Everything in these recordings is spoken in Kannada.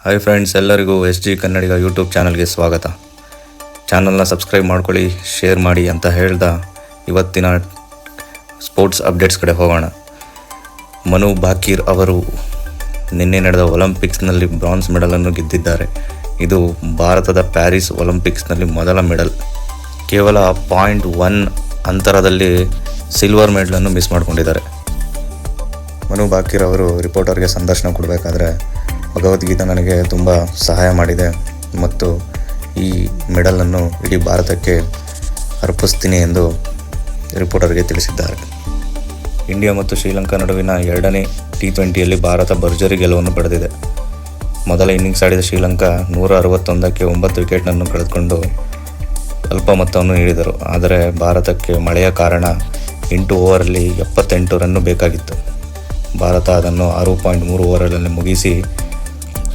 ಹಾಯ್ ಫ್ರೆಂಡ್ಸ್, ಎಲ್ಲರಿಗೂ SG ಕನ್ನಡಿಗ ಯೂಟ್ಯೂಬ್ ಚಾನಲ್ಗೆ ಸ್ವಾಗತ. ಚಾನಲ್ನ ಸಬ್ಸ್ಕ್ರೈಬ್ ಮಾಡ್ಕೊಳ್ಳಿ, ಶೇರ್ ಮಾಡಿ ಅಂತ ಹೇಳ್ದ ಇವತ್ತಿನ ಸ್ಪೋರ್ಟ್ಸ್ ಅಪ್ಡೇಟ್ಸ್ ಕಡೆ ಹೋಗೋಣ. ಮನು ಭಾಕೀರ್ ಅವರು ನಿನ್ನೆ ನಡೆದ ಒಲಿಂಪಿಕ್ಸ್ನಲ್ಲಿ ಬ್ರಾನ್ಸ್ ಮೆಡಲನ್ನು ಗೆದ್ದಿದ್ದಾರೆ. ಇದು ಭಾರತದ ಪ್ಯಾರಿಸ್ ಒಲಿಂಪಿಕ್ಸ್ನಲ್ಲಿ ಮೊದಲ ಮೆಡಲ್. ಕೇವಲ 0.1 ಅಂತರದಲ್ಲಿ ಸಿಲ್ವರ್ ಮೆಡಲನ್ನು ಮಿಸ್ ಮಾಡಿಕೊಂಡಿದ್ದಾರೆ. ಮನು ಭಾಕೀರ್ ಅವರು ರಿಪೋರ್ಟರ್ಗೆ ಸಂದರ್ಶನ ಕೊಡಬೇಕಾದ್ರೆ ಭಗವದ್ಗೀತಾ ನನಗೆ ತುಂಬ ಸಹಾಯ ಮಾಡಿದೆ ಮತ್ತು ಈ ಮೆಡಲನ್ನು ಇಡೀ ಭಾರತಕ್ಕೆ ಅರ್ಪಿಸ್ತೀನಿ ಎಂದು ರಿಪೋರ್ಟರ್ಗೆ ತಿಳಿಸಿದ್ದಾರೆ. ಇಂಡಿಯಾ ಮತ್ತು ಶ್ರೀಲಂಕಾ ನಡುವಿನ ಎರಡನೇ T20ಯಲ್ಲಿ ಭಾರತ ಭರ್ಜರಿ ಗೆಲುವನ್ನು ಪಡೆದಿದೆ. ಮೊದಲ ಇನ್ನಿಂಗ್ಸ್ ಆಡಿದ ಶ್ರೀಲಂಕಾ 161ಕ್ಕೆ 9 ವಿಕೆಟ್ನನ್ನು ಕಳೆದುಕೊಂಡು ಅಲ್ಪ ಮೊತ್ತವನ್ನು ನೀಡಿದರು. ಆದರೆ ಭಾರತಕ್ಕೆ ಮಳೆಯ ಕಾರಣ 8 ಓವರಲ್ಲಿ 78 ರನ್ ಬೇಕಾಗಿತ್ತು. ಭಾರತ ಅದನ್ನು 6.3 ಓವರಲ್ಲಿ ಮುಗಿಸಿ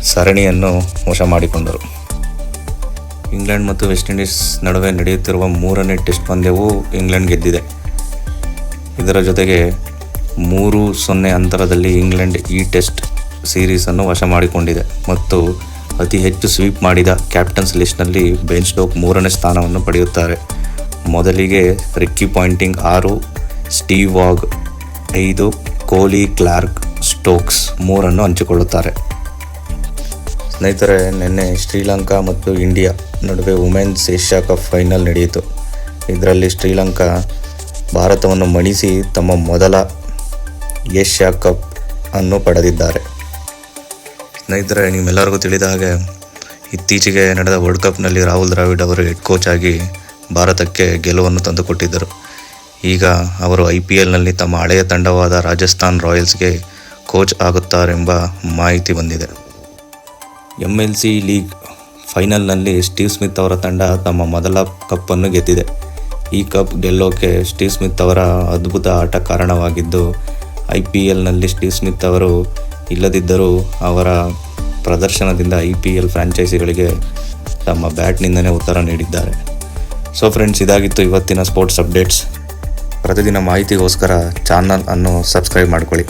ಸರಣಿಯನ್ನು ವಶ ಮಾಡಿಕೊಂಡರು. ಇಂಗ್ಲೆಂಡ್ ಮತ್ತು ವೆಸ್ಟ್ ಇಂಡೀಸ್ ನಡುವೆ ನಡೆಯುತ್ತಿರುವ 3ನೇ ಟೆಸ್ಟ್ ಪಂದ್ಯವೂ ಇಂಗ್ಲೆಂಡ್ ಗೆದ್ದಿದೆ. ಇದರ ಜೊತೆಗೆ 3-0 ಅಂತರದಲ್ಲಿ ಇಂಗ್ಲೆಂಡ್ ಈ ಟೆಸ್ಟ್ ಸೀರೀಸನ್ನು ವಶ ಮಾಡಿಕೊಂಡಿದೆ ಮತ್ತು ಅತಿ ಹೆಚ್ಚು ಸ್ವೀಪ್ ಮಾಡಿದ ಕ್ಯಾಪ್ಟನ್ಸ್ ಲಿಸ್ಟ್ನಲ್ಲಿ ಬೆನ್ ಸ್ಟೋಕ್ಸ್ 3ನೇ ಸ್ಥಾನವನ್ನು ಪಡೆಯುತ್ತಾರೆ. ಮೊದಲಿಗೆ Ricky Ponting 6, Steve Waugh 5, Kohli, Clarke, Stokes 3 ಹಂಚಿಕೊಳ್ಳುತ್ತಾರೆ. ಸ್ನೇಹಿತರೆ, ನಿನ್ನೆ ಶ್ರೀಲಂಕಾ ಮತ್ತು ಇಂಡಿಯಾ ನಡುವೆ ವುಮೆನ್ಸ್ ಏಷ್ಯಾ ಕಪ್ ಫೈನಲ್ ನಡೆಯಿತು. ಇದರಲ್ಲಿ ಶ್ರೀಲಂಕಾ ಭಾರತವನ್ನು ಮಣಿಸಿ ತಮ್ಮ ಮೊದಲ ಏಷ್ಯಾ ಕಪ್ ಅನ್ನು ಪಡೆದಿದ್ದಾರೆ. ಸ್ನೇಹಿತರೆ, ನಿಮ್ಮೆಲ್ಲರಿಗೂ ತಿಳಿದ ಹಾಗೆ ಇತ್ತೀಚೆಗೆ ನಡೆದ ವರ್ಲ್ಡ್ ಕಪ್ನಲ್ಲಿ ರಾಹುಲ್ ದ್ರಾವಿಡ್ ಅವರು ಹೆಡ್ ಕೋಚ್ ಆಗಿ ಭಾರತಕ್ಕೆ ಗೆಲುವನ್ನು ತಂದುಕೊಟ್ಟಿದ್ದರು. ಈಗ ಅವರು IPLನಲ್ಲಿ ತಮ್ಮ ಹಳೆಯ ತಂಡವಾದ ರಾಜಸ್ಥಾನ್ ರಾಯಲ್ಸ್ಗೆ ಕೋಚ್ ಆಗುತ್ತಾರೆಂಬ ಮಾಹಿತಿ ಬಂದಿದೆ. MLC ಲೀಗ್ ಫೈನಲ್ನಲ್ಲಿ ಸ್ಟೀವ್ ಸ್ಮಿತ್ ಅವರ ತಂಡ ತಮ್ಮ ಮೊದಲ ಕಪ್ಪನ್ನು ಗೆದ್ದಿದೆ. ಈ ಕಪ್ ಗೆಲ್ಲೋಕೆ ಸ್ಟೀವ್ ಸ್ಮಿತ್ ಅವರ ಅದ್ಭುತ ಆಟ ಕಾರಣವಾಗಿದ್ದು, IPLನಲ್ಲಿ ಸ್ಟೀವ್ ಸ್ಮಿತ್ ಅವರು ಇಲ್ಲದಿದ್ದರೂ ಅವರ ಪ್ರದರ್ಶನದಿಂದ IPL ಫ್ರಾಂಚೈಸಿಗಳಿಗೆ ತಮ್ಮ ಬ್ಯಾಟ್ನಿಂದಲೇ ಉತ್ತರ ನೀಡಿದ್ದಾರೆ. ಸೊ ಫ್ರೆಂಡ್ಸ್, ಇದಾಗಿತ್ತು ಇವತ್ತಿನ ಸ್ಪೋರ್ಟ್ಸ್ ಅಪ್ಡೇಟ್ಸ್. ಪ್ರತಿದಿನ ಮಾಹಿತಿಗೋಸ್ಕರ ಚಾನಲ್ ಅನ್ನು ಸಬ್ಸ್ಕ್ರೈಬ್ ಮಾಡ್ಕೊಳ್ಳಿ.